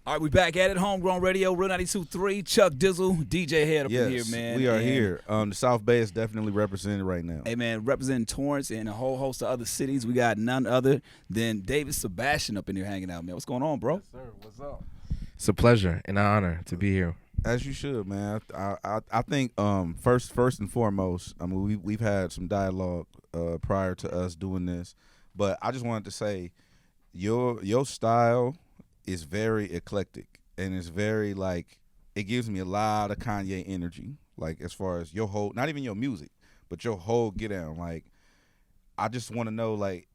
All right, we back at it. Homegrown Radio, Real 92.3. Chuck Dizzle DJ Hed up in here, man. We are here. The South Bay is definitely represented right now. Hey, man, representing Torrance and a whole host of other cities. We got none other than David Sabastian up in here hanging out, man. What's going on, bro? Yes, sir. What's up? It's a pleasure and an honor to be here. As you should, man. I think first and foremost, I mean we've had some dialogue prior to us doing this, but I just wanted to say your style is very eclectic and it's very like it gives me a lot of Kanye energy. Like as far as your whole, not even your music, but your whole get down. Like I just want to know, like,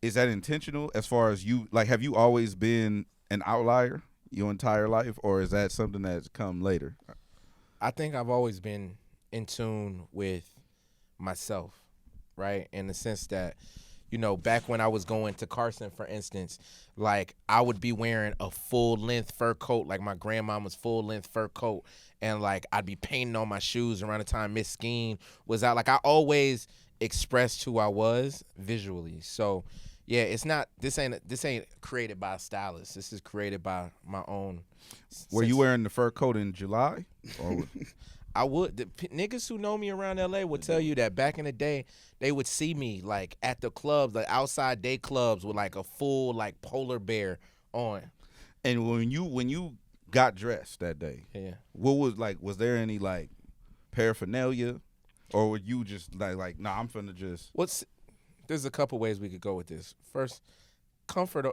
is that intentional? As far as you, like, have you always been an outlier your entire life, or is that something that's come later? I think I've always been in tune with myself, right? In the sense that, you know, back when I was going to Carson, for instance, like I would be wearing a full-length fur coat, like my grandmama's full-length fur coat, and like I'd be painting on my shoes around the time Miss Skeen was out. Like I always expressed who I was visually. So yeah, it's not. This ain't created by a stylist. This is created by my own. Were you wearing the fur coat in July? Or I would. Niggas who know me around LA would tell you that back in the day, they would see me like at the clubs, like outside day clubs, with like a full like polar bear on. And when you got dressed that day, Yeah. what was like? Was there any like paraphernalia, or were you just like nah, I'm finna just? There's a couple ways we could go with this. First, comfort,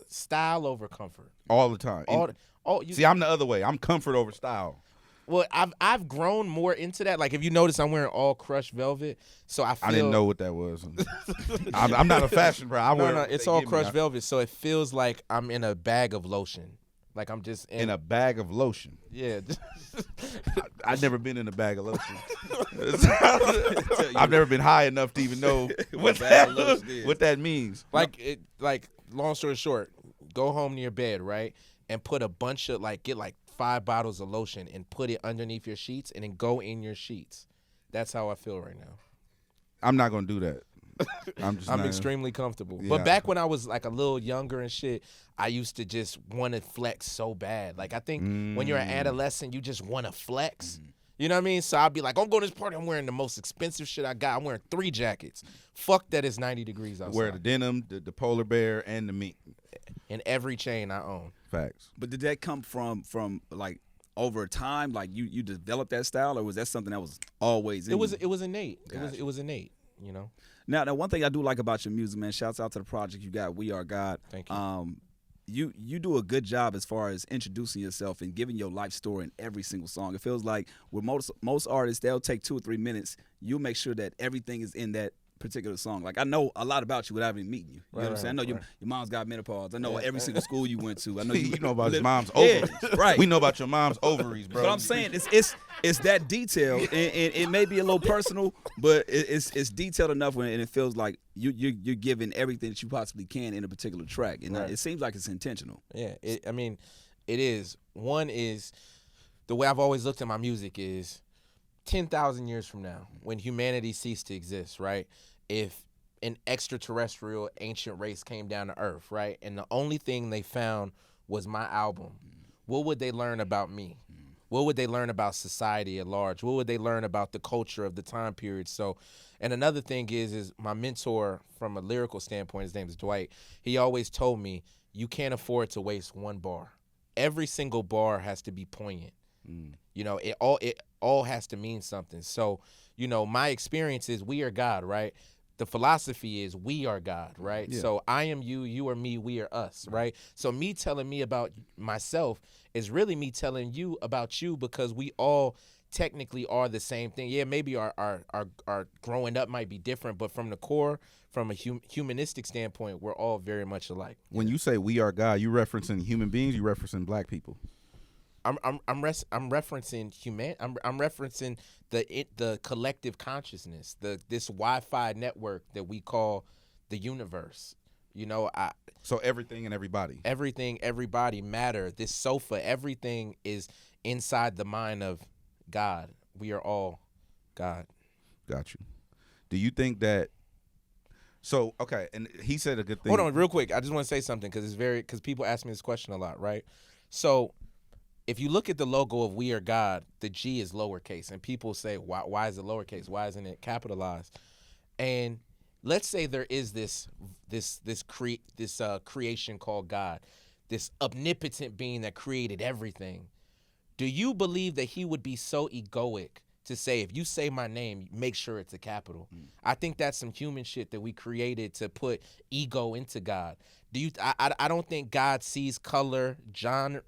style over comfort. All the time. See, I'm the other way. I'm comfort over style. Well, I've grown more into that. Like if you notice, I'm wearing all crushed velvet, so I didn't know what that was. I'm not a fashion bro. No, it's all crushed velvet, so it feels like I'm in a bag of lotion. Like I'm just in a bag of lotion. Yeah. I've never been in a bag of lotion. I've never been high enough to even know what that means. Like long story short, go home to your bed, right, and put a bunch of get 5 bottles of lotion and put it underneath your sheets, and then go in your sheets. That's how I feel right now. I'm not gonna do that. I'm extremely comfortable. Yeah. But back when I was like a little younger and shit, I used to just want to flex so bad. Like I think when you're an adolescent, you just want to flex. You know what I mean? So I'd be like, I'm going to this party. I'm wearing the most expensive shit I got. I'm wearing 3 jackets. Fuck that, it's 90 degrees outside. Wear the denim, the polar bear, and the mink. And every chain I own. Facts. But did that come from like over time? Like you developed that style, or was that something that was always in you? It was innate. Gotcha. It was innate, you know? Now, one thing I do like about your music, man, shouts out to the project you got, We Are God. Thank you. You do a good job as far as introducing yourself and giving your life story in every single song. It feels like with most artists, they'll take 2 or 3 minutes. You'll make sure that everything is in that particular song. Like I know a lot about you without even meeting you. You know what I'm saying? I know your mom's got menopause. I know every single school you went to. I know you know about your mom's ovaries. Right. We know about your mom's ovaries, bro. But I'm saying it's that detailed, and it may be a little personal, but it's detailed enough and it feels like you're giving everything that you possibly can in a particular track, and it seems like it's intentional. Yeah, it is. One is the way I've always looked at my music is 10,000 years from now, when humanity ceased to exist, right? If an extraterrestrial ancient race came down to Earth, right, and the only thing they found was my album, what would they learn about me? What would they learn about society at large? What would they learn about the culture of the time period? So, and another thing is my mentor from a lyrical standpoint, his name is Dwight, he always told me, you can't afford to waste one bar. Every single bar has to be poignant. You know, it all has to mean something. So, you know, my experience is we are God, right? The philosophy is we are God, right? Yeah. So I am you, you are me, we are us, right? So me telling me about myself is really me telling you about you, because we all technically are the same thing. Yeah, maybe our growing up might be different, but from the core, from a humanistic standpoint, we're all very much alike. When you say we are God, you referencing human beings, you referencing black people? I'm referencing I'm referencing the collective consciousness, this Wi-Fi network that we call the universe. You know, so everything and everybody. Everybody matter. This sofa, everything is inside the mind of God. We are all God. Got you. Do you think that? So okay, and he said a good thing. Hold on, real quick. I just want to say something because people ask me this question a lot, right? So if you look at the logo of We Are God, the G is lowercase, and people say, why is it lowercase? Why isn't it capitalized? And let's say there is this creation called God, this omnipotent being that created everything. Do you believe that he would be so egoic to say, if you say my name, make sure it's a capital? I think that's some human shit that we created to put ego into God. Do you? I don't think God sees color, gender,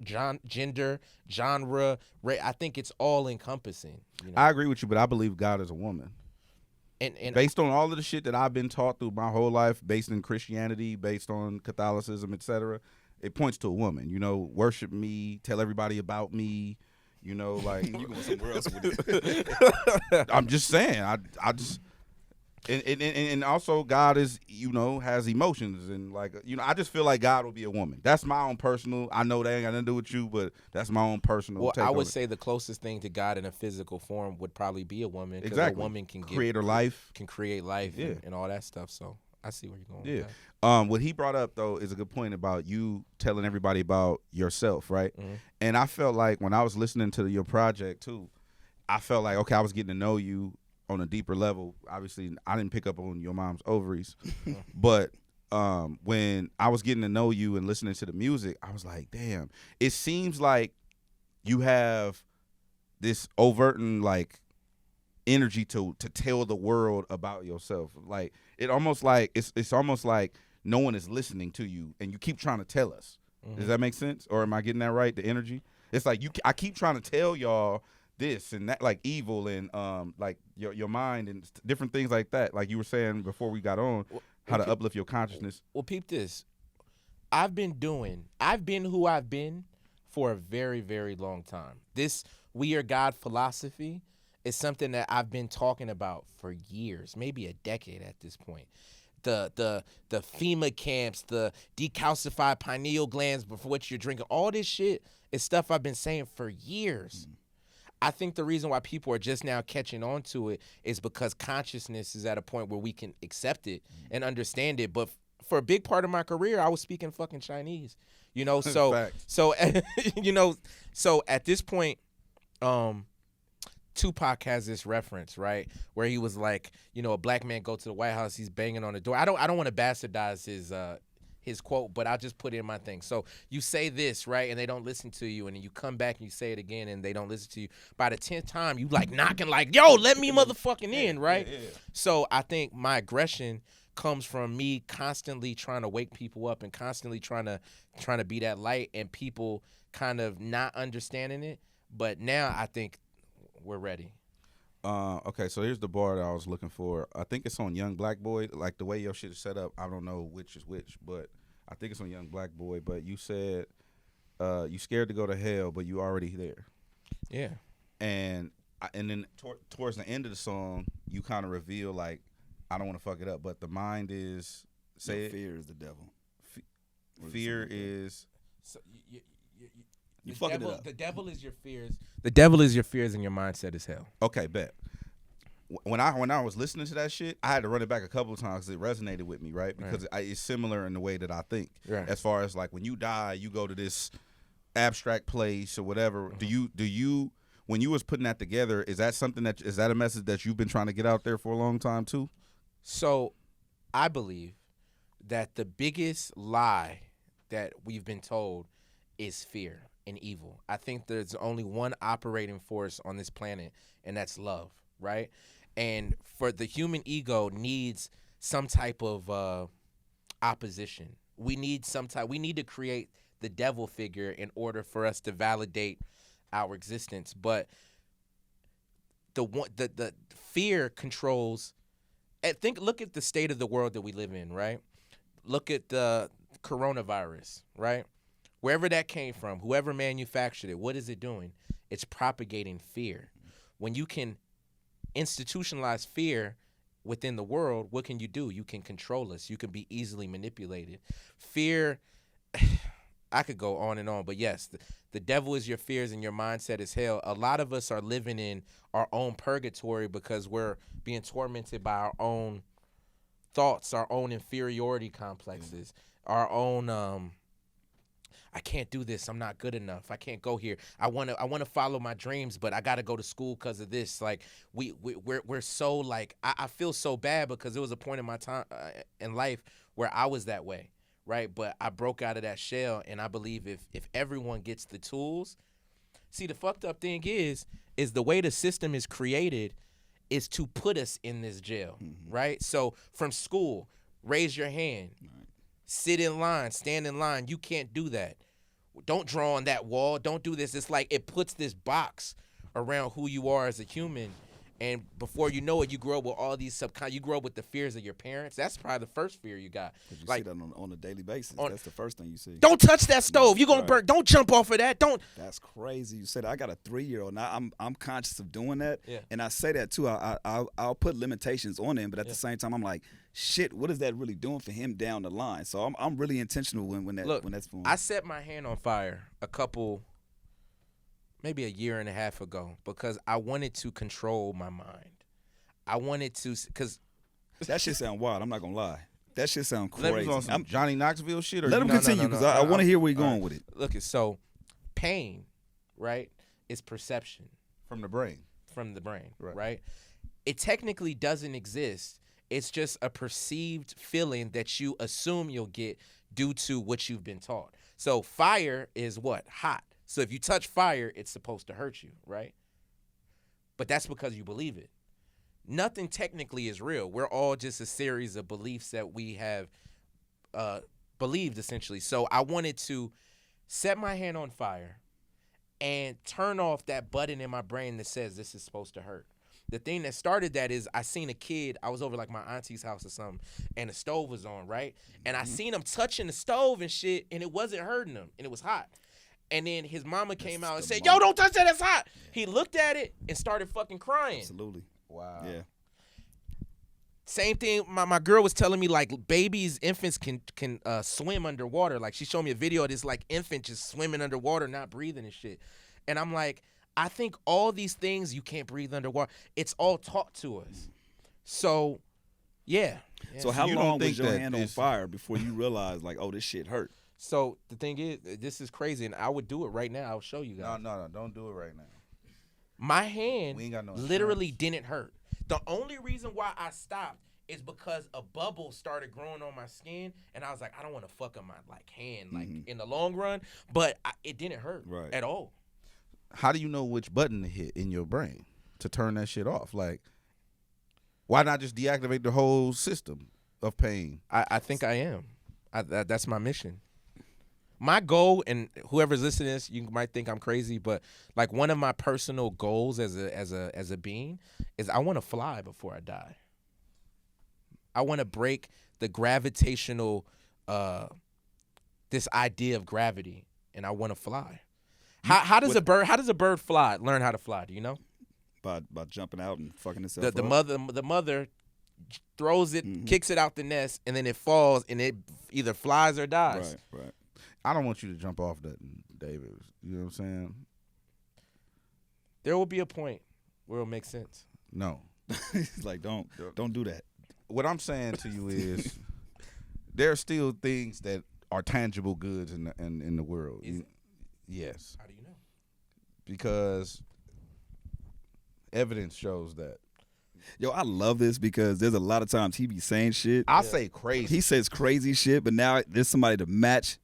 genre. I think it's all encompassing. You know? I agree with you, but I believe God is a woman. And Based on all of the shit that I've been taught through my whole life, based in Christianity, based on Catholicism, etc., it points to a woman. You know, worship me, tell everybody about me. You know, like You going somewhere else with it. I'm just saying. I just and also God is, you know, has emotions, and like, you know, I just feel like God will be a woman. That's my own personal. I know that ain't got nothing to do with you, but that's my own personal. Well, take I on would it. say the closest thing to God in a physical form would probably be a woman. Exactly. A woman can create her life. can create life, Yeah. and all that stuff. So I see where you're going. Yeah. With that. What he brought up though is a good point about you telling everybody about yourself, right? Mhm. And I felt like when I was listening to your project too, I felt like, okay, I was getting to know you on a deeper level. Obviously, I didn't pick up on your mom's ovaries, but when I was getting to know you and listening to the music, I was like, damn, it seems like you have this overt and like energy to tell the world about yourself. Like it almost like it's almost like no one is listening to you, and you keep trying to tell us. Does that make sense? Or am I getting that right? The energy. It's like I keep trying to tell y'all this and that, like evil and like your mind and different things like that. Like you were saying before we got on, how to uplift your consciousness. Well, peep this. I've been who I've been for a very, very long time. This We Are God philosophy is something that I've been talking about for years, maybe a decade at this point. The FEMA camps, the decalcified pineal glands before what you're drinking, all this shit is stuff I've been saying for years. I think the reason why people are just now catching on to it is because consciousness is at a point where we can accept it and understand it. But for a big part of my career, I was speaking fucking Chinese, you know. So Facts. so you know, so at this point, Tupac has this reference, right, where he was like, you know, a black man go to the White House, he's banging on the door. I don't want to bastardize his quote, but I'll just put it in my thing. So you say this, right, and they don't listen to you, and then you come back and you say it again, and they don't listen to you. By the 10th time, you like knocking, like, yo, let me motherfucking in, right? Yeah. So I think my aggression comes from me constantly trying to wake people up and constantly trying to be that light, and people kind of not understanding it. But now I think we're ready. Okay, so here's the bar that I was looking for. I think it's on Young Black Boy. Like the way your shit is set up, I don't know which is which, but I think it's on Young Black Boy. But you said you scared to go to hell, but you already there. Yeah. And then towards the end of the song, you kind of reveal like, I don't want to fuck it up, but the mind is fear is the devil. Fear is. So you fucking it up. The devil is your fears. The devil is your fears, and your mindset is hell. Okay, bet. When I was listening to that shit, I had to run it back a couple of times because it resonated with me, right? Because it's similar in the way that I think. Right. As far as like when you die, you go to this abstract place or whatever. Mm-hmm. Do you when you was putting that together, is that a message that you've been trying to get out there for a long time too? So, I believe that the biggest lie that we've been told is fear and evil. I think there's only one operating force on this planet, and that's love, right? And for the human ego needs some type of opposition. We need to create the devil figure in order for us to validate our existence. But the fear controls. Look at the state of the world that we live in, right? Look at the coronavirus, right? Wherever that came from, whoever manufactured it, what is it doing? It's propagating fear. When you can institutionalize fear within the world, what can you do? You can control us. You can be easily manipulated. Fear, I could go on and on, but yes, the devil is your fears and your mindset is hell. A lot of us are living in our own purgatory because we're being tormented by our own thoughts, our own inferiority complexes, our own I can't do this. I'm not good enough. I can't go here. I want to follow my dreams, but I got to go to school because of this. Like we're so like I feel so bad because there was a point in my time in life where I was that way, right? But I broke out of that shell, and I believe if everyone gets the tools, see, the fucked up thing is the way the system is created is to put us in this jail, right? So from school, raise your hand. Sit in line, stand in line. You can't do that. Don't draw on that wall. Don't do this. It's like it puts this box around who you are as a human. And before you know it, you grow up with all these you grow up with the fears of your parents. That's probably the first fear you got. You like see that on a daily basis. That's the first thing you see. Don't touch that stove. You're gonna burn. Don't jump off of that. Don't. That's crazy. You said I got a 3-year-old. Now I'm conscious of doing that. Yeah. And I say that too. I'll put limitations on him, but at the same time I'm like, shit, what is that really doing for him down the line? So I'm really intentional when that's going. I set my hand on fire maybe a year and a half ago because I wanted to control my mind. I wanted to, because that shit sound wild. I'm not gonna lie. That shit sound Let crazy. me on some Johnny Knoxville shit. Or Let him continue because I want to hear where you're going with it. Look, so pain, right, is perception from the brain. Right? It technically doesn't exist. It's just a perceived feeling that you assume you'll get due to what you've been taught. So fire is what? Hot. So if you touch fire, it's supposed to hurt you, right? But that's because you believe it. Nothing technically is real. We're all just a series of beliefs that we have believed, essentially. So I wanted to set my hand on fire and turn off that button in my brain that says this is supposed to hurt. The thing that started that is I seen a kid. I was over like my auntie's house or something, and the stove was on, right? And I seen him touching the stove and shit, and it wasn't hurting him, and it was hot. And then his mama came out and said, "Yo, don't touch that. It's hot." Yeah. He looked at it and started fucking crying. Absolutely. Wow. Yeah. Same thing. My girl was telling me like infants can swim underwater. Like she showed me a video of this like infant just swimming underwater, not breathing and shit. And I'm like, I think all these things you can't breathe underwater. It's all taught to us. So, yeah. So how long was your hand on fire before you realized like, oh, this shit hurt? So the thing is, this is crazy, and I would do it right now. I'll show you guys. No, don't do it right now. My hand literally insurance. didn't hurt. The only reason why I stopped is because a bubble started growing on my skin, and I was like, I don't want to fuck up my hand in the long run, but it didn't hurt at all. How do you know which button to hit in your brain to turn that shit off? Like, why not just deactivate the whole system of pain? I think I am. That's my mission. My goal, and whoever's listening to this, you might think I'm crazy, but like one of my personal goals as a being is I want to fly before I die. I want to break the gravitational, this idea of gravity, and I want to fly. How does a bird fly? Learn how to fly? Do you know? By jumping out and fucking itself. The mother throws it, kicks it out the nest, and then it falls, and it either flies or dies. Right. I don't want you to jump off that, David. You know what I'm saying? There will be a point where it'll make sense. No. It's like, don't do that. What I'm saying to you is there are still things that are tangible goods in the world. Yes. How do you know? Because evidence shows that. Yo, I love this because there's a lot of times he be saying shit. I say crazy. He says crazy shit, but now there's somebody to match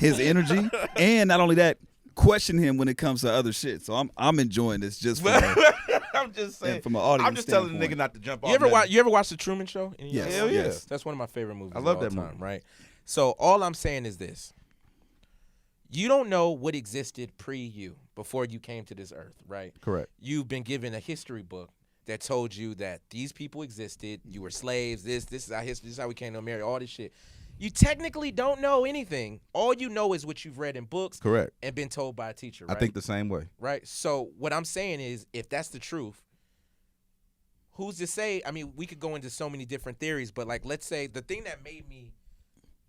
his energy, and not only that, question him when it comes to other shit. So I'm enjoying this just from I'm just saying from an audience. I'm just telling the nigga not to jump off. You ever watch the Truman Show? Yes. Hell yeah. That's one of my favorite movies. I love of all that time, movie. right? So all I'm saying is this. You don't know what existed pre-you, before you came to this earth, right? Correct. You've been given a history book that told you that these people existed, you were slaves, this is our history, this is how we came to America, all this shit. You technically don't know anything. All you know is what you've read in books. Correct. And been told by a teacher, right? I think the same way. Right? So what I'm saying is, if that's the truth, who's to say, I mean, we could go into so many different theories, but like, let's say the thing that made me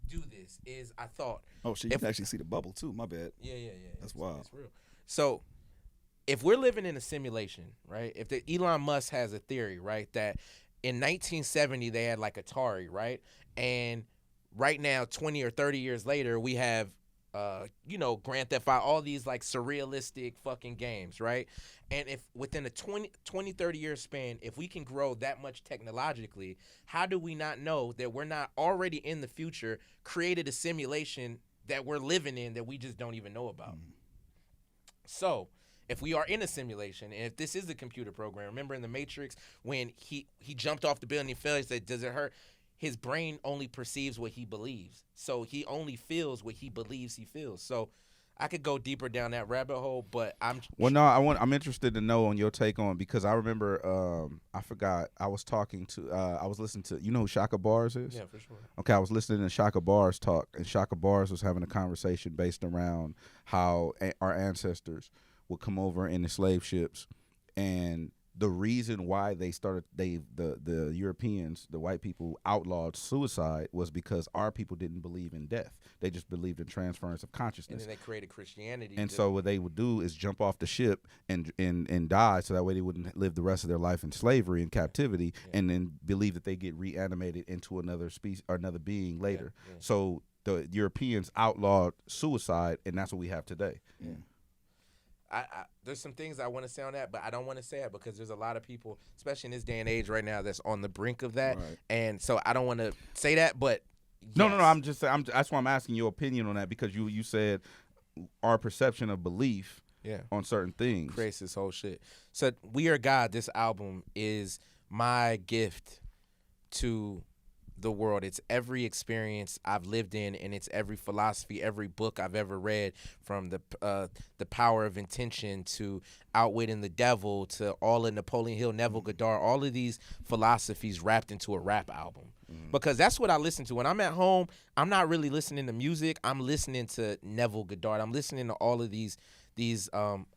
do this is I thought. Oh, shit, you can actually see the bubble too. My bad. Yeah. That's wild. It's real. So if we're living in a simulation, right? If Elon Musk has a theory, right, that in 1970 they had like Atari, right? And right now, 20 or 30 years later, we have Grand Theft Auto, all these like surrealistic fucking games, right? And if within a 20, 30 year span, if we can grow that much technologically, how do we not know that we're not already in the future created a simulation that we're living in that we just don't even know about? So if we are in a simulation, and if this is a computer program, remember in The Matrix when he jumped off the building and fell, he said, does it hurt? His brain only perceives what he believes. So he only feels what he believes he feels. So I could go deeper down that rabbit hole, but I'm interested to know on your take on, because I remember I forgot I was listening to, you know who Shaka Bars is? Yeah, for sure. Okay, I was listening to Shaka Bars talk, and Shaka Bars was having a conversation based around how our ancestors would come over in the slave ships, and the reason why the Europeans, the white people, outlawed suicide was because our people didn't believe in death. They just believed in transference of consciousness. And then they created Christianity. And so what they would do is jump off the ship and die, so that way they wouldn't live the rest of their life in slavery and captivity, and then believe that they get reanimated into another species or another being later. Yeah. So the Europeans outlawed suicide, and that's what we have today. Yeah. There's some things I want to say on that, but I don't want to say it because there's a lot of people, especially in this day and age right now, that's on the brink of that. Right. And so I don't want to say that, but yes. No. I'm just saying. That's why I'm asking your opinion on that, because you said our perception of belief on certain things creates this whole shit. So We Are God, this album is my gift to the world. It's every experience I've lived in, and it's every philosophy, every book I've ever read, from the Power of Intention to Outwitting the Devil to all of Napoleon Hill, Neville Goddard, all of these philosophies wrapped into a rap album. Because that's what I listen to when I'm at home. I'm not really listening to music. I'm listening to Neville Goddard. I'm listening to all of these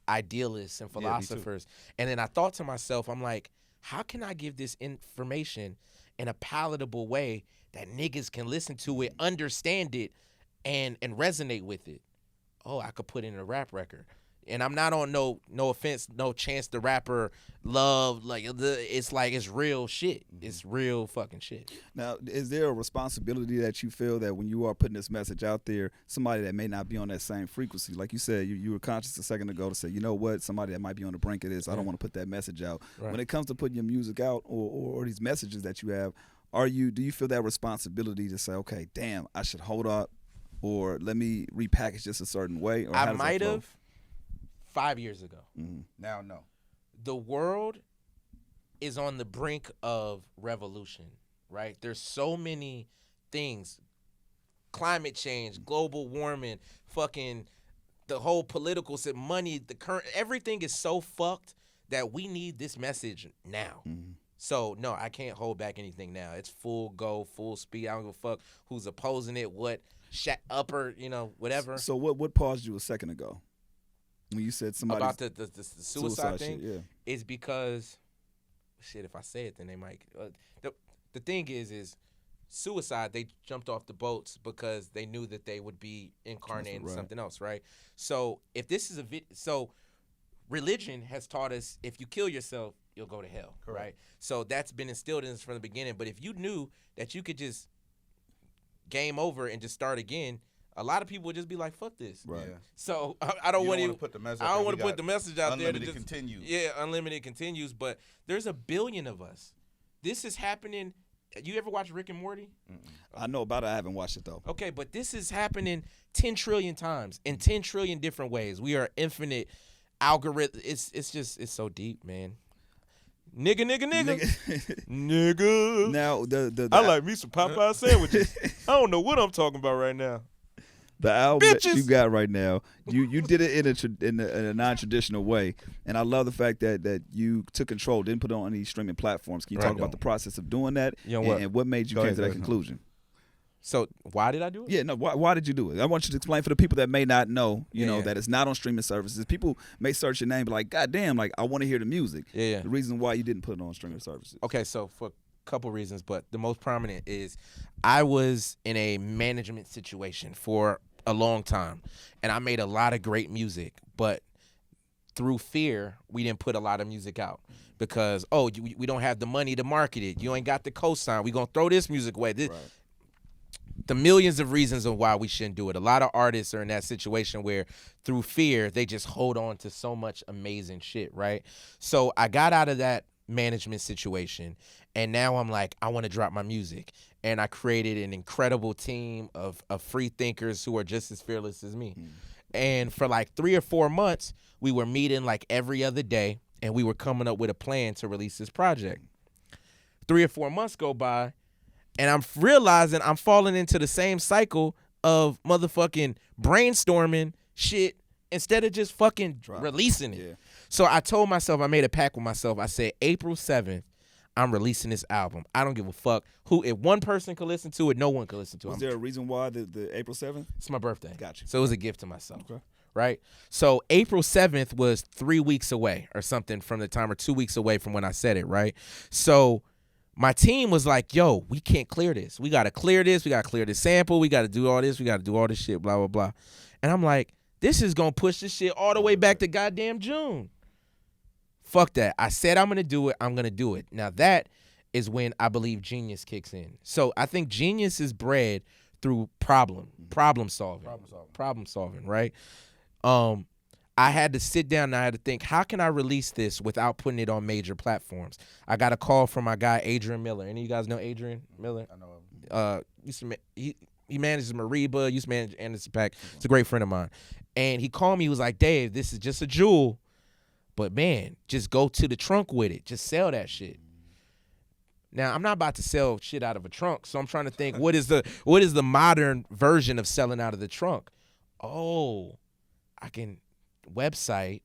idealists and philosophers. And then I thought to myself, I'm like, how can I give this information in a palatable way that niggas can listen to it, understand it, and resonate with it? Oh, I could put in a rap record. And I'm not on no offense, no Chance the Rapper love. Like, it's real shit. It's real fucking shit. Now, is there a responsibility that you feel that when you are putting this message out there, somebody that may not be on that same frequency, like you said, you were conscious a second ago to say, you know what, somebody that might be on the brink of this, I don't want to put that message out. Right. When it comes to putting your music out or these messages that you have, do you feel that responsibility to say, okay, damn, I should hold up, or let me repackage this a certain way? Or I might have 5 years ago. Now, no. The world is on the brink of revolution, right? There's so many things. Climate change, global warming, fucking the whole political money, the current, everything is so fucked that we need this message now. So, no, I can't hold back anything now. It's full go, full speed. I don't give a fuck who's opposing it, what upper, whatever. So what paused you a second ago? When you said somebody about the suicide thing, shit, is because, shit, if I say it, then they might. The thing is suicide. They jumped off the boats because they knew that they would be incarnated in something else, right? So if this is so religion has taught us if you kill yourself, you'll go to hell, right? So that's been instilled in us from the beginning. But if you knew that you could just game over and just start again, a lot of people would just be like, "Fuck this." Right. Yeah. So I don't want to put the message. I don't want to put the message out there. Unlimited continues. Yeah, unlimited continues. But there's a billion of us. This is happening. You ever watch Rick and Morty? I know about it. I haven't watched it though. Okay, but this is happening 10 trillion times in 10 trillion different ways. We are infinite algorithm. It's so deep, man. Nigga. Nigga. Now I like me some Popeye sandwiches. I don't know what I'm talking about right now. The album Bitches. that you got right now, you did it in a non-traditional way, and I love the fact that you took control, didn't put it on any streaming platforms. Can you talk about the process of doing that, and what made you come to that conclusion? So why did I do it? Yeah, no. Why did you do it? I want you to explain for the people that may not know. You know that it's not on streaming services. People may search your name, and be like, God damn, like I want to hear the music. Yeah. The reason why you didn't put it on streaming services. Okay, so for a couple reasons, but the most prominent is I was in a management situation for a long time, and I made a lot of great music, but through fear, we didn't put a lot of music out because, we don't have the money to market it. You ain't got the cosign. We going to throw this music away. The millions of reasons of why we shouldn't do it. A lot of artists are in that situation where through fear, they just hold on to so much amazing shit, right? So I got out of that management situation, and now I'm like, I want to drop my music. And I created an incredible team of free thinkers who are just as fearless as me. And for like 3 or 4 months, we were meeting like every other day, and we were coming up with a plan to release this project. 3 or 4 months go by, and I'm realizing I'm falling into the same cycle of motherfucking brainstorming shit instead of just fucking releasing it. Yeah. So I told myself, I made a pact with myself. I said, April 7th, I'm releasing this album. I don't give a fuck who. If one person could listen to it, no one could listen to it. Was there a reason why the April 7th? It's my birthday. Gotcha. So it was a gift to myself. Okay. Right? So April 7th was 3 weeks away or something from the time, or 2 weeks away from when I said it, right? So my team was like, yo, we can't clear this. We got to clear this. We got to clear this sample. We got to do all this. We got to do all this shit, blah, blah, blah. And I'm like, this is going to push this shit all the way back to goddamn June. Fuck that. I said I'm going to do it. I'm going to do it. Now that is when I believe genius kicks in. So I think genius is bred through problem solving, right? I had to sit down and I had to think, how can I release this without putting it on major platforms? I got a call from my guy, Adrian Miller. Any of you guys know Adrian Miller? I know him. He manages Mariba, used to manage Anderson .Paak. It's a great friend of mine. And he called me, he was like, Dave, this is just a jewel, but man, just go to the trunk with it. Just sell that shit. Now, I'm not about to sell shit out of a trunk, so I'm trying to think, what is the modern version of selling out of the trunk? Oh, I can website,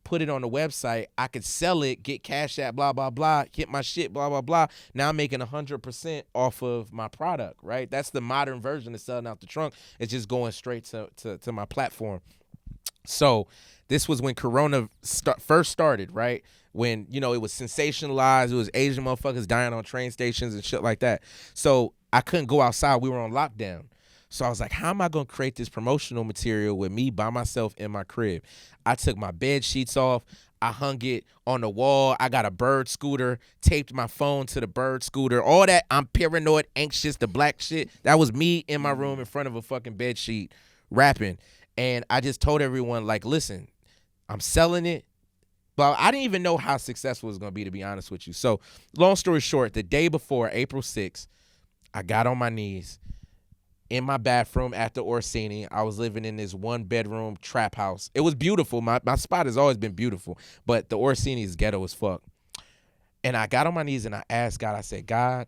put it on the website. I could sell it, get cash at blah, blah, blah, get my shit, blah, blah, blah. Now I'm making 100% off of my product, right? That's the modern version of selling out the trunk. It's just going straight to my platform. So this was when Corona first started, right? When, it was sensationalized. It was Asian motherfuckers dying on train stations and shit like that. So I couldn't go outside. We were on lockdown. So I was like, how am I going to create this promotional material with me by myself in my crib? I took my bed sheets off. I hung it on the wall. I got a bird scooter, taped my phone to the bird scooter. All that, I'm paranoid, anxious, the black shit. That was me in my room in front of a fucking bed sheet rapping. And I just told everyone, like, listen, I'm selling it. But I didn't even know how successful it was going to be honest with you. So long story short, the day before, April 6th, I got on my knees in my bathroom at the Orsini. I was living in this 1-bedroom trap house. It was beautiful. My spot has always been beautiful, but the Orsini is ghetto as fuck. And I got on my knees and I asked God, I said, God,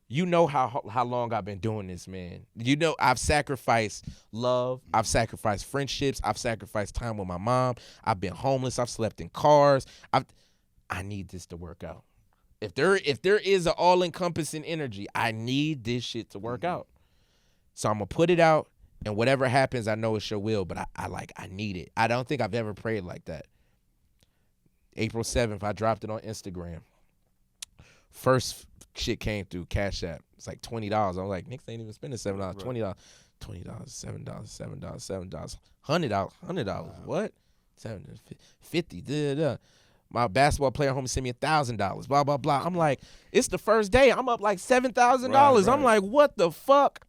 you know how long I've been doing this, man. You know, I've sacrificed love. I've sacrificed friendships. I've sacrificed time with my mom. I've been homeless. I've slept in cars. I need this to work out. If there is an all-encompassing energy, I need this shit to work out. So I'm going to put it out, and whatever happens, I know it's your will, but I need it. I don't think I've ever prayed like that. April 7th, I dropped it on Instagram. First shit came through Cash App. It's like $20. I was like, niggas ain't even spending $7. Right. $20, $7, $100. What? $50. My basketball player homie sent me $1,000. Blah blah blah. I'm like, it's the first day. I'm up like $7,000. Right. I'm like, what the fuck?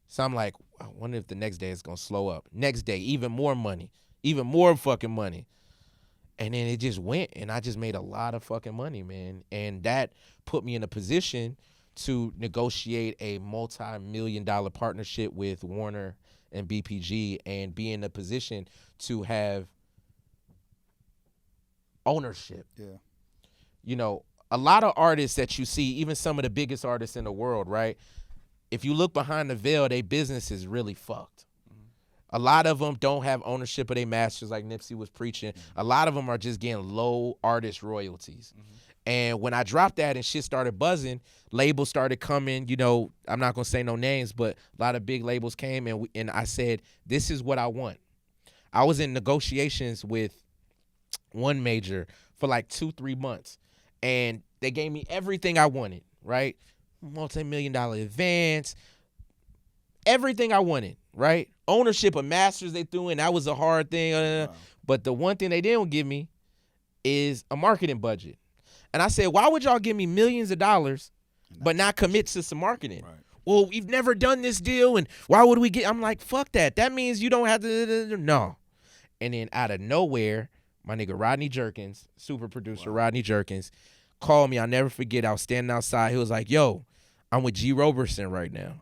So I'm like, I wonder if the next day it's gonna slow up. Next day, even more money, even more fucking money. And then it just went, and I just made a lot of fucking money, man. And that put me in a position to negotiate a multi-million-dollar partnership with Warner and BPG and be in a position to have ownership. Yeah. You know, a lot of artists that you see, even some of the biggest artists in the world, right? If you look behind the veil, their business is really fucked. A lot of them don't have ownership of their masters like Nipsey was preaching. A lot of them are just getting low artist royalties. And when I dropped that and shit started buzzing, labels started coming. You know, I'm not going to say no names, but a lot of big labels came, and I said, this is what I want. I was in negotiations with one major for like 2-3 months, and they gave me everything I wanted, right? Multi-million-dollar advance, everything I wanted, right? Ownership of masters they threw in, that was a hard thing. Wow. But the one thing they didn't give me is a marketing budget. And I said, why would y'all give me millions of dollars but not commit to some marketing? Right. Well, we've never done this deal, and why would we get? I'm like, fuck that. That means you don't have to. No. And then out of nowhere, my nigga Rodney Jerkins, super producer Rodney Jerkins, called me. I'll never forget. I was standing outside. He was like, yo, I'm with G. Roberson right now.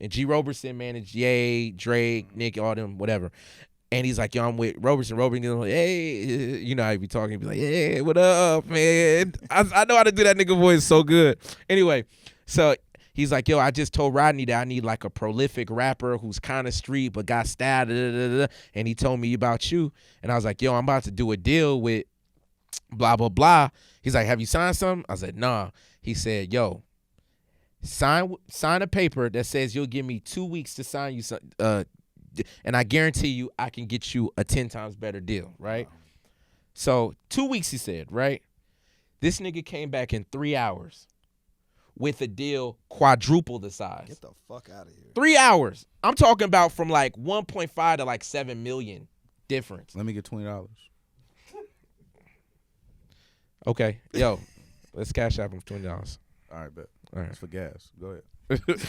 And G. Roberson managed Ye, Drake, Nick, all them, whatever. And he's like, yo, I'm with Roberson. Roberson, like, hey, you know how he be talking. He be like, hey, what up, man? I know how to do that nigga voice so good. Anyway, so he's like, yo, I just told Rodney that I need like a prolific rapper who's kind of street but got style. Da, da, da, da. And he told me about you. And I was like, yo, I'm about to do a deal with blah, blah, blah. He's like, have you signed something? I said, nah. He said, yo, sign a paper that says you'll give me 2 weeks to sign you some, and I guarantee you I can get you a 10 times better deal, right? Wow. So 2 weeks, he said, right? This nigga came back in 3 hours with a deal quadruple the size. Get the fuck out of here. 3 hours. I'm talking about from like 1.5 to like 7 million difference. Let me get $20. Okay. Yo, let's cash out him $20. All right, bet. All right. It's for gas. Go ahead.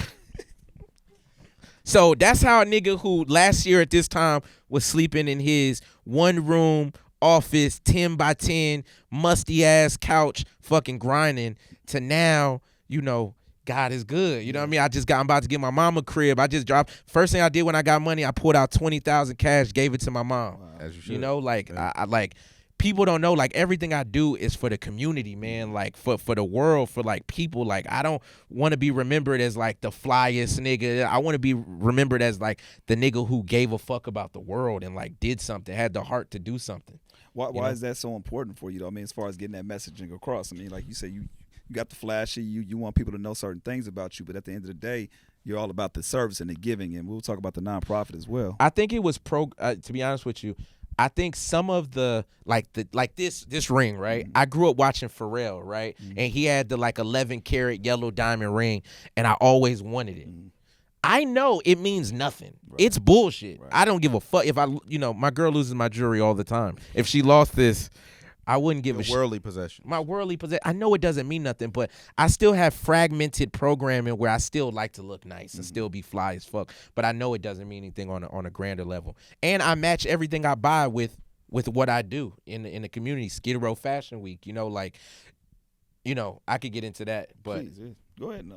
So that's how a nigga who last year at this time was sleeping in his 1-room office, 10 by 10, musty ass couch, fucking grinding, to now, you know, God is good. You know what I mean? I'm about to get my mom a crib. I just dropped. First thing I did when I got money, I pulled out 20,000 cash, gave it to my mom. Wow. As you should. You know, like yeah. I like. People don't know, like, everything I do is for the community, man, like, for the world, for, like, people. Like, I don't want to be remembered as, like, the flyest nigga. I want to be remembered as, like, the nigga who gave a fuck about the world and, like, did something, had the heart to do something. Why is that so important for you, though? I mean, as far as getting that messaging across. I mean, like you said, you got the flashy, you want people to know certain things about you, but at the end of the day, you're all about the service and the giving, and we'll talk about the nonprofit as well. I think it was to be honest with you, I think some of the this ring, right? Mm-hmm. I grew up watching Pharrell, right? Mm-hmm. And he had the like 11 karat yellow diamond ring, and I always wanted it. Mm-hmm. I know it means nothing. Right. It's bullshit. Right. I don't give a fuck if my girl loses my jewelry all the time. If she lost this, I wouldn't give a shit. Worldly possession. My worldly possession. I know it doesn't mean nothing, but I still have fragmented programming where I still like to look nice and still be fly as fuck. But I know it doesn't mean anything on a grander level. And I match everything I buy with what I do in the community. Skid Row Fashion Week. You know, like, you know, I could get into that, but please, go ahead.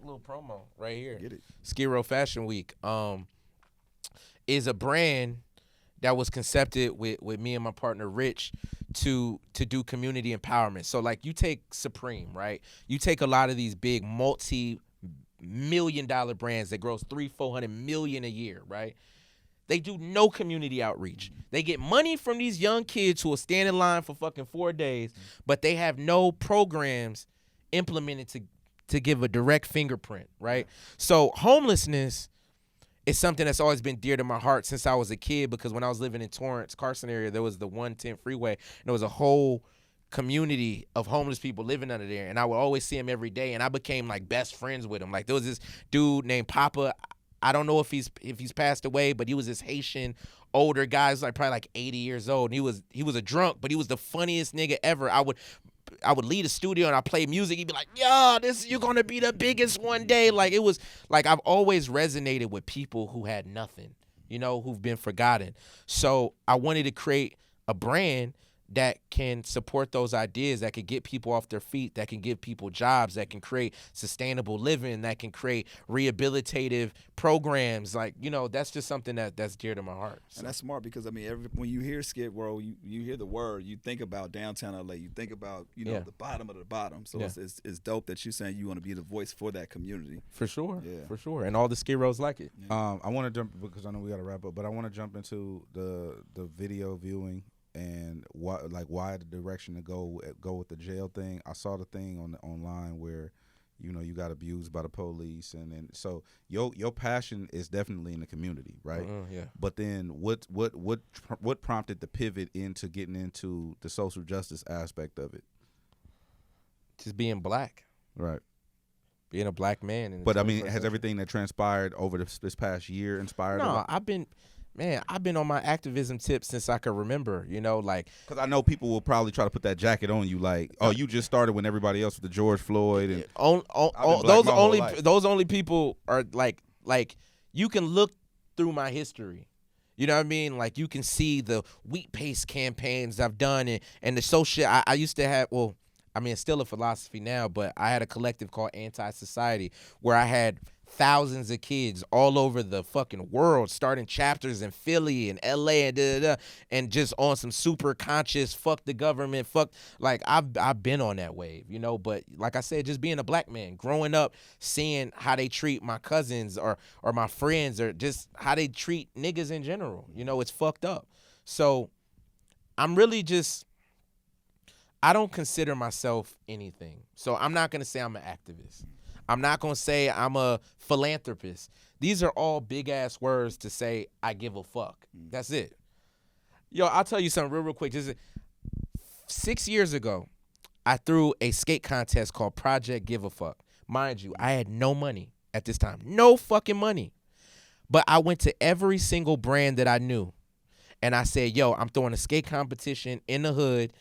Little promo right here. Get it. Skid Row Fashion Week is a brand that was concepted with me and my partner Rich to do community empowerment. So like you take Supreme, right? You take a lot of these big multi-million-dollar brands that grows $300-400 million a year, right? They do no community outreach. They get money from these young kids who will stand in line for fucking 4 days, but they have no programs implemented to give a direct fingerprint, right? So homelessness is something that's always been dear to my heart since I was a kid, because when I was living in Torrance, Carson area, there was the 110 freeway, and there was a whole community of homeless people living under there, and I would always see them every day, and I became like best friends with them. Like there was this dude named Papa. I don't know if he's passed away, but he was this Haitian older guy. He was like probably like 80 years old, and he was a drunk, but he was the funniest nigga ever. I would lead a studio and I play music. He'd be like, yo, you're going to be the biggest one day. Like, it was like I've always resonated with people who had nothing, you know, who've been forgotten. So I wanted to create a brand that can support those ideas, that can get people off their feet, that can give people jobs, that can create sustainable living, that can create rehabilitative programs. Like, you know, that's just something that's dear to my heart. So. And that's smart because, I mean, when you hear Skid Row, you hear the word, you think about downtown LA, you think about, you know, the bottom of the bottom. So it's dope that you're saying you want to be the voice for that community. For sure. Yeah. For sure. And all the Skid Rows like it. Yeah. I want to jump, because I know we got to wrap up, but I want to jump into the video viewing. And why the direction to go with the jail thing. I saw the thing online where, you know, you got abused by the police, and so your passion is definitely in the community, right? Yeah. But then what prompted the pivot into getting into the social justice aspect of it? Just being black, right? Being a black man. But I mean, has everything that transpired over this past year inspired? No, I've been. man, I've been on my activism tip since I could remember, you know, like. Because I know people will probably try to put that jacket on you, like, oh, you just started when everybody else with the George Floyd. And those only people are like you can look through my history. You know what I mean? Like, you can see the wheat paste campaigns I've done and the social. I used to have, well, I mean, it's still a philosophy now, but I had a collective called Anti-Society where I had thousands of kids all over the fucking world starting chapters in Philly and LA and just on some super conscious, fuck the government, fuck, like, I've been on that wave, you know. But like I said, just being a black man, growing up, seeing how they treat my cousins or my friends, or just how they treat niggas in general, you know, it's fucked up. So I'm really just, I don't consider myself anything. So I'm not going to say I'm an activist. I'm not going to say I'm a philanthropist. These are all big-ass words to say I give a fuck. That's it. Yo, I'll tell you something real quick. Just 6 years ago, I threw a skate contest called Project Give a Fuck. Mind you, I had no money at this time. No fucking money. But I went to every single brand that I knew, and I said, yo, I'm throwing a skate competition in the hood.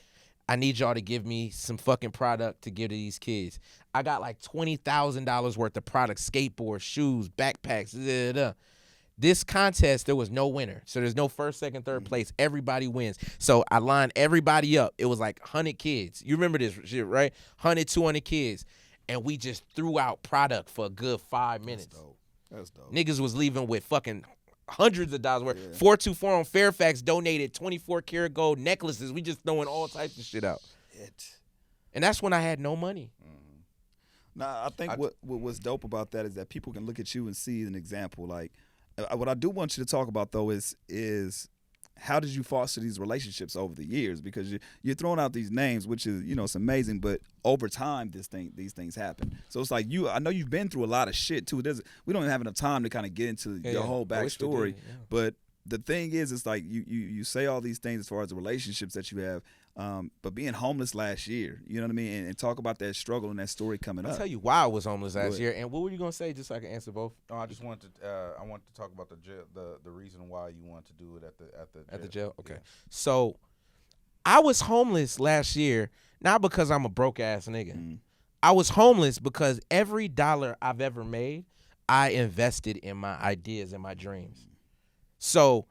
I need y'all to give me some fucking product to give to these kids. I got like $20,000 worth of product, skateboards, shoes, backpacks. This contest, there was no winner. So there's no first, second, third place. Everybody wins. So I lined everybody up. It was like 100 kids. You remember this shit, right? 100, 200 kids. And we just threw out product for a good 5 minutes. That's dope. Niggas was leaving with fucking hundreds of dollars worth. 424 on Fairfax donated 24 karat gold necklaces. We just throwing all types of shit out. And that's when I had no money. Nah, I think what's dope about that is that people can look at you and see an example. Like, what I do want you to talk about though is how did you foster these relationships over the years? Because you're throwing out these names, which is, you know, it's amazing, but over time these things happen. So it's like I know you've been through a lot of shit too. We don't have enough time to kind of get into your whole backstory. But the thing is, it's like you say all these things as far as the relationships that you have, but being homeless last year, you know what I mean, and talk about that struggle and that story coming up. I'll tell you why I was homeless last year. And what were you gonna say, just so I can answer both? No, I just wanted to. I wanted to talk about the jail, the reason why you want to do it at the jail. Okay. Yeah. So I was homeless last year, not because I'm a broke ass nigga. I was homeless because every dollar I've ever made, I invested in my ideas and my dreams. So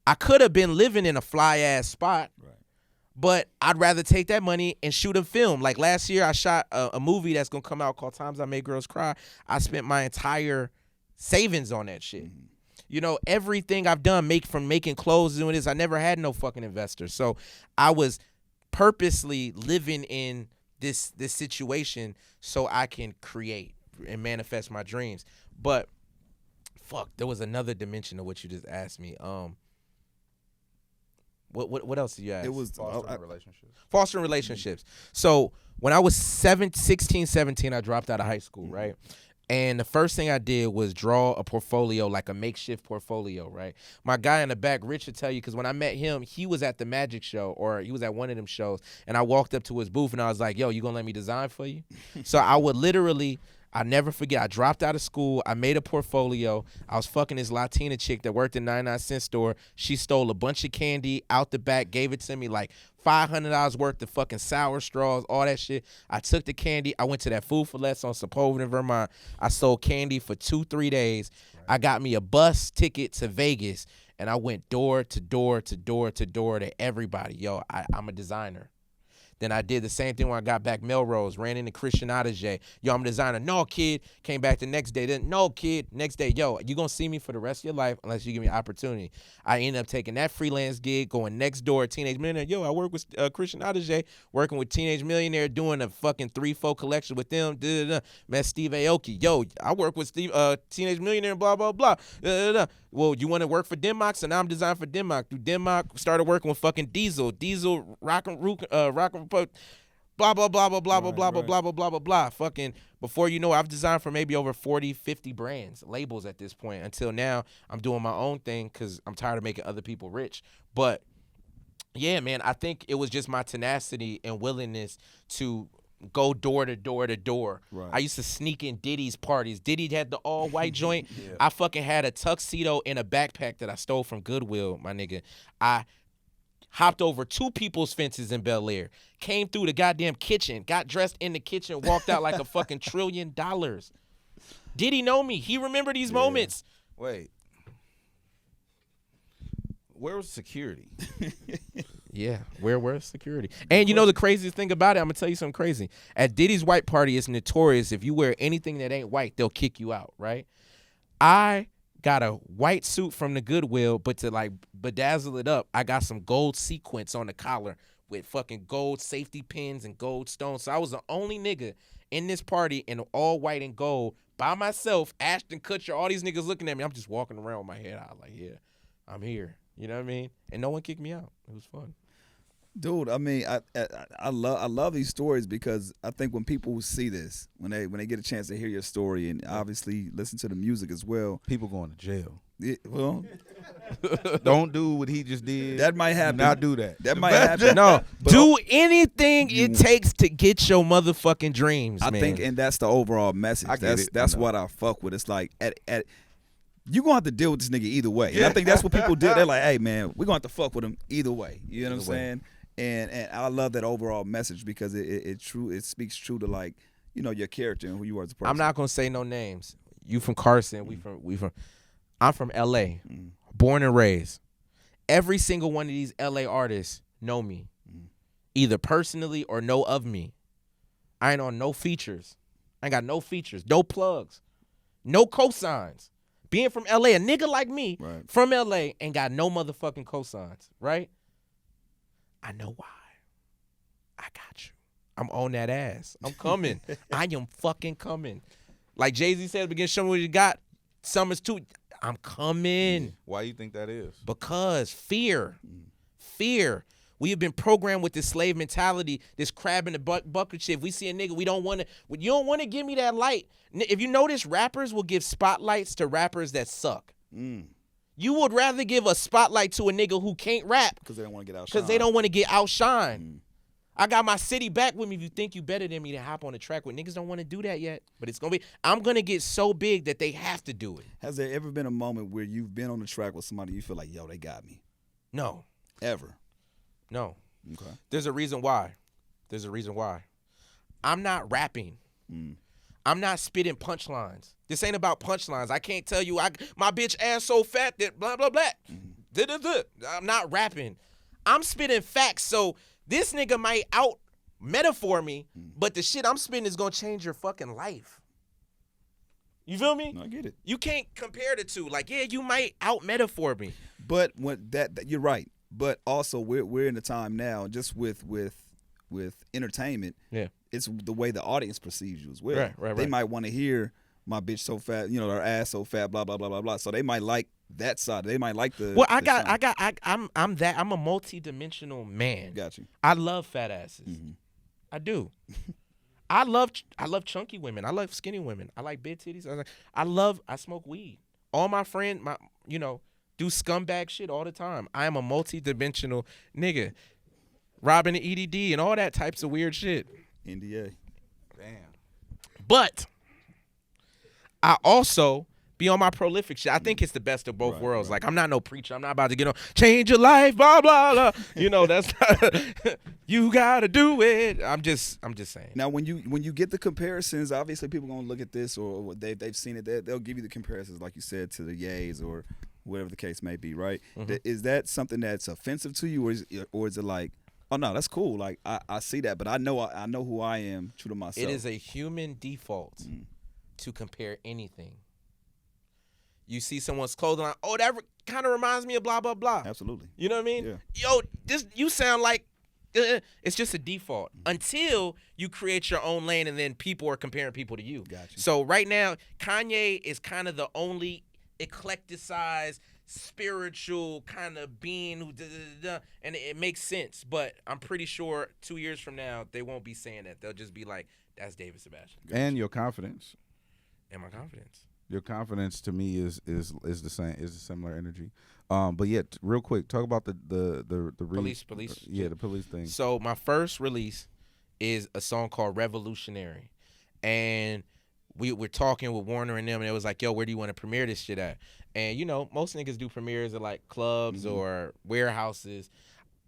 I could have been living in a fly ass spot, but I'd rather take that money and shoot a film. Like last year, I shot a movie that's gonna come out called Times I Made Girls Cry. I spent my entire savings on that shit. You know, everything I've done, from making clothes, doing this, I never had no fucking investor. So I was purposely living in this situation so I can create and manifest my dreams. But fuck, there was another dimension of what you just asked me. What else did you ask? It was fostering relationships. Fostering relationships. So when I was 16, 17, I dropped out of high school, right? And the first thing I did was draw a portfolio, like a makeshift portfolio, right? My guy in the back, Rich, will tell you, because when I met him, he was at the Magic Show, or he was at one of them shows, and I walked up to his booth, and I was like, yo, you gonna let me design for you? So I would literally, I never forget, I dropped out of school, I made a portfolio, I was fucking this Latina chick that worked in 99-cent store. She stole a bunch of candy out the back, gave it to me, like $500 worth of fucking sour straws, all that shit. I took the candy. I went to that Food for Less on Sepulveda, Vermont. I sold candy for 2-3 days. I got me a bus ticket to Vegas, and I went door to door to door to door to everybody. Yo, I'm a designer. Then I did the same thing when I got back Melrose, ran into Christian Audige. Yo, I'm a designer. No, kid. Came back the next day. Then, no, kid. Next day, yo, you going to see me for the rest of your life unless you give me an opportunity. I ended up taking that freelance gig, going next door, Teenage Millionaire. Yo, I work with Christian Audige, working with Teenage Millionaire, doing a fucking 3-4 collection with them. Met Steve Aoki. Yo, I work with Teenage Millionaire, blah, blah, blah. Well, you want to work for Denmark? So now I'm designing for Denmark. Through Denmark, started working with fucking Dizzle, Rock and blah, blah, blah, blah, blah, blah, blah, blah, blah, blah, blah, blah, blah. Fucking, before you know it, I've designed for maybe over 40, 50 brands, labels at this point. Until now, I'm doing my own thing because I'm tired of making other people rich. But, yeah, man, I think it was just my tenacity and willingness to go door to door to door. Right. I used to sneak in Diddy's parties. Diddy had the all white joint. Yeah. I fucking had a tuxedo in a backpack that I stole from Goodwill, my nigga. I hopped over 2 people's fences in Bel Air, came through the goddamn kitchen, got dressed in the kitchen, walked out like a fucking $1 trillion. Diddy know me. He remember these moments. Wait. Where was security? Yeah, where's security? And you know the craziest thing about it, I'm gonna tell you something crazy. At Diddy's white party, it's notorious if you wear anything that ain't white, they'll kick you out, right? I got a white suit from the Goodwill, but to like bedazzle it up, I got some gold sequins on the collar with fucking gold safety pins and gold stones. So I was the only nigga in this party in all white and gold by myself. Ashton Kutcher, all these niggas looking at me. I'm just walking around with my head out like, yeah, I'm here. You know what I mean? And no one kicked me out. It was fun. Dude, I mean, I love these stories because I think when people see this, when they get a chance to hear your story and obviously listen to the music as well, People going to jail. well, Don't do what he just did. that might happen. Do not do that. That might happen. No, But do anything it takes to get your motherfucking dreams, I man. think, and that's the overall message. I get it. That's I know. what I fuck with. It's like at you gonna have to deal with this nigga either way. And I think that's what people do. They're like, hey man, we're gonna have to fuck with him either way. You know what I'm Either way. saying? And I love that overall message because it speaks true to like, you know, your character and who you are as a person. I'm not gonna say no names. You from Carson? I'm from L.A. Born and raised. Every single one of these L.A. artists know me, either personally or know of me. I ain't on no features. I ain't got no features, no plugs, no cosigns. Being from L.A., a nigga like me Right. from L.A. ain't got no motherfucking cosigns, right? I know why. I got you. I'm on that ass. I'm coming. I am fucking coming. Like Jay-Z said at the beginning, show me what you got. Summers too. I'm coming. Why you think that is? Because fear. Fear. We have been programmed with this slave mentality, this crab in the bucket shit. If we see a nigga, we don't want to. You don't want to give me that light. If you notice, rappers will give spotlights to rappers that suck. You would rather give a spotlight to a nigga who can't rap because they don't want to get outshined. because they don't want to get outshined. I got my city back with me. If you think you better than me, to hop on the track with niggas don't want to do that yet. But it's gonna be. I'm gonna get so big that they have to do it. Has there ever been a moment where you've been on the track with somebody you feel like, yo, they got me? No, Ever? no. Okay. There's a reason why. I'm not rapping. I'm not spitting punchlines. This ain't about punchlines. I can't tell you my bitch ass so fat that blah blah blah. I'm not rapping. I'm spitting facts. So this nigga might out metaphor me, but the shit I'm spitting is gonna change your fucking life. You feel me? No, I get it. You can't compare the two. Like, yeah, you might out metaphor me. But when that you're right. But also we're in a time now, just with entertainment. Yeah. It's the way the audience perceives you as well. Right. They might want to hear my bitch so fat, you know, her ass so fat, blah blah blah blah blah. So they might like that side. They might like the. Well, I'm a multi-dimensional man. Got you. I love fat asses. I do. I love chunky women. I love skinny women. I like big titties. I smoke weed. All my friends, do scumbag shit all the time. I am a multi-dimensional nigga. Robbing the EDD and all that types of weird shit. NDA. Damn. But I also be on my prolific shit. I think it's the best of both worlds. Like, I'm not no preacher. I'm not about to get on change your life, blah blah blah. That's not, you gotta do it. I'm just saying. Now, when you get the comparisons, obviously people gonna look at this or they've seen it. They'll give you the comparisons, like you said, to the Yays or whatever the case may be. Right? Is that something that's offensive to you, or is it like, oh no, that's cool. Like I see that, but I know who I am, true to myself. It is a human default to compare anything. You see someone's clothing line, oh, that kind of reminds me of blah blah blah. Absolutely. You know what I mean? Yeah. Yo, you sound like it's just a default until you create your own lane, and then people are comparing people to you. Gotcha. So right now, Kanye is kind of the only eclecticized, spiritual kind of being who and it makes sense. But I'm pretty sure 2 years from now they won't be saying that. They'll just be like, "That's David Sabastian." And your confidence. And my confidence. Your confidence to me is the same, is a similar energy. But yeah, real quick, talk about the Police. Yeah, the police thing. So my first release is a song called Revolutionary. And we're talking with Warner and them, and it was like, yo, where do you want to premiere this shit at? And, you know, most niggas do premieres at, like, clubs or warehouses.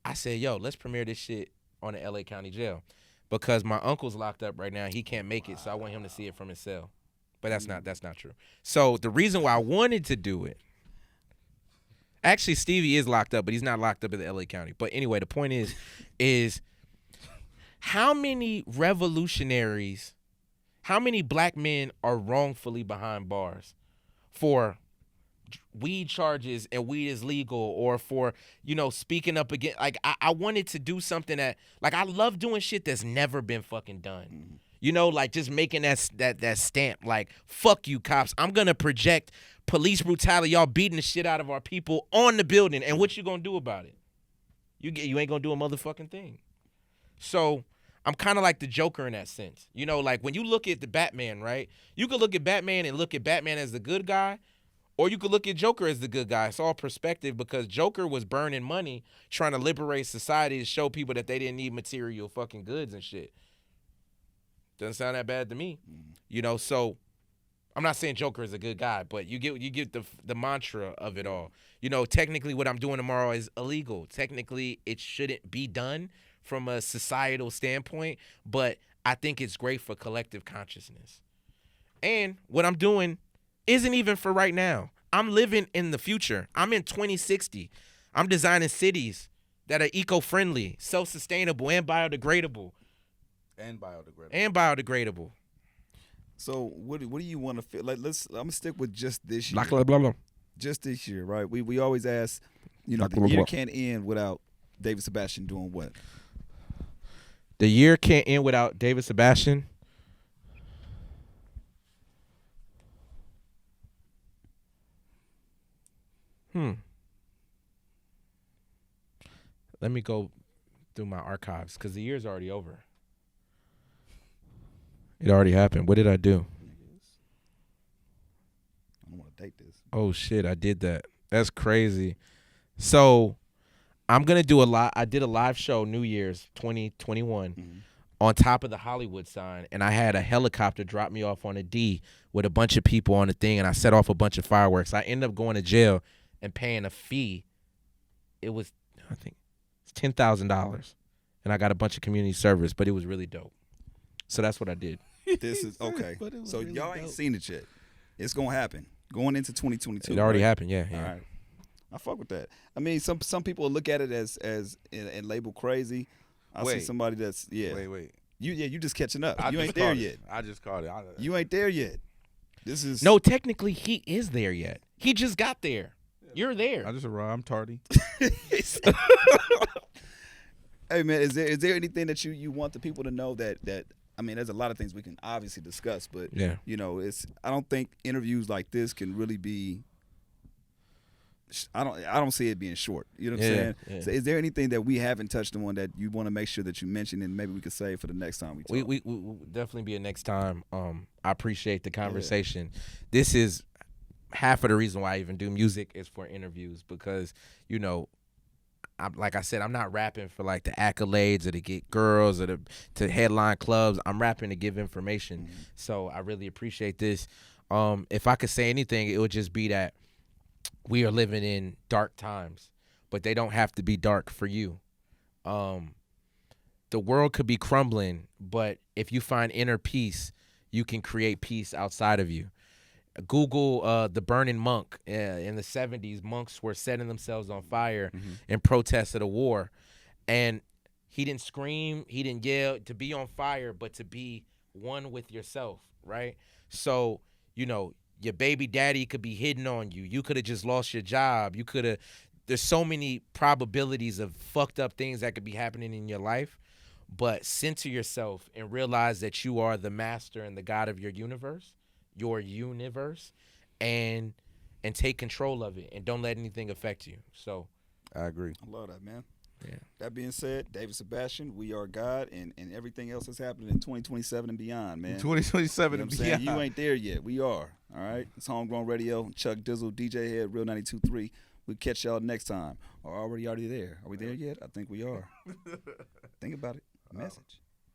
I said, yo, let's premiere this shit on the L.A. County Jail because my uncle's locked up right now. He can't make it, so I want him to see it from his cell. But that's not true. So the reason why I wanted to do it, actually, Stevie is locked up, but he's not locked up in the L.A. County. But anyway, the point is how many revolutionaries, how many black men are wrongfully behind bars for weed charges and weed is legal, or for, you know, speaking up again? Like, I wanted to do something that, like, I love doing shit that's never been fucking done. You know, like just making that stamp, like, fuck you, cops. I'm gonna project police brutality, y'all beating the shit out of our people on the building, and what you gonna do about it? You ain't gonna do a motherfucking thing. So I'm kind of like the Joker in that sense. You know, like when you look at the Batman, right? You could look at Batman and look at Batman as the good guy, or you could look at Joker as the good guy. It's all perspective, because Joker was burning money trying to liberate society to show people that they didn't need material fucking goods and shit. Doesn't sound that bad to me. You know, so I'm not saying Joker is a good guy, but you get the mantra of it all. You know, technically what I'm doing tomorrow is illegal. Technically it shouldn't be done from a societal standpoint, but I think it's great for collective consciousness. And what I'm doing isn't even for right now. I'm living in the future. I'm in 2060. I'm designing cities that are eco-friendly, self-sustainable, and biodegradable. And biodegradable. So what do you want to feel like? I'm gonna stick with just this year. Blah, blah, blah. Just this year, right? We always ask, you know, the year can't end without David Sabastian doing what? The year can't end without David Sabastian. Let me go through my archives, because the year's already over. It already happened. What did I do? I don't want to date this. Oh shit, I did that. That's crazy. So I'm gonna do I did a live show New Year's 2021 on top of the Hollywood sign, and I had a helicopter drop me off on a D with a bunch of people on the thing, and I set off a bunch of fireworks. I ended up going to jail and paying a fee. It was, I think, it's $10,000, and I got a bunch of community service, but it was really dope. So that's what I did. This is okay. So really y'all ain't seen it yet. It's gonna happen going into 2022. It already right? happened. Yeah. All right. I fuck with that. I mean, some people look at it as and label crazy. I see somebody that's Wait. You just catching up. You ain't there yet. I just caught it. You ain't there yet. This is No, technically he is there yet. He just got there. You're there. I just arrived. I'm tardy. Hey man, is there anything that you want the people to know that I mean, there's a lot of things we can obviously discuss, but yeah, you know, I don't think interviews like this can really be. I don't see it being short. You know what I'm saying? Yeah. So is there anything that we haven't touched on that you want to make sure that you mention, and maybe we could save for the next time we talk? We definitely be a next time. I appreciate the conversation. Yeah. This is half of the reason why I even do music is for interviews, because, you know, like I said, I'm not rapping for like the accolades or to get girls or to headline clubs. I'm rapping to give information. Mm-hmm. So I really appreciate this. If I could say anything, it would just be that we are living in dark times, but they don't have to be dark for you. The world could be crumbling, but if you find inner peace, you can create peace outside of you. Google the burning monk. In the 70s, monks were setting themselves on fire in protest of the war. And he didn't scream, he didn't yell to be on fire, but to be one with yourself, right? So, you know, your baby daddy could be hitting on you. You could have just lost your job. There's so many probabilities of fucked up things that could be happening in your life. But center yourself and realize that you are the master and the God of your universe, and take control of it, and don't let anything affect you. So I agree. I love that, man. Yeah. That being said, David Sabastian, we are God, and everything else that's happening in 2027 and beyond, man. 2027 and beyond. You ain't there yet. We are. All right. It's Homegrown Radio. Chuck Dizzle, DJ Hed, Real 92.3. We'll catch y'all next time. Or already there. Are we there yet? I think we are. Think about it. Message.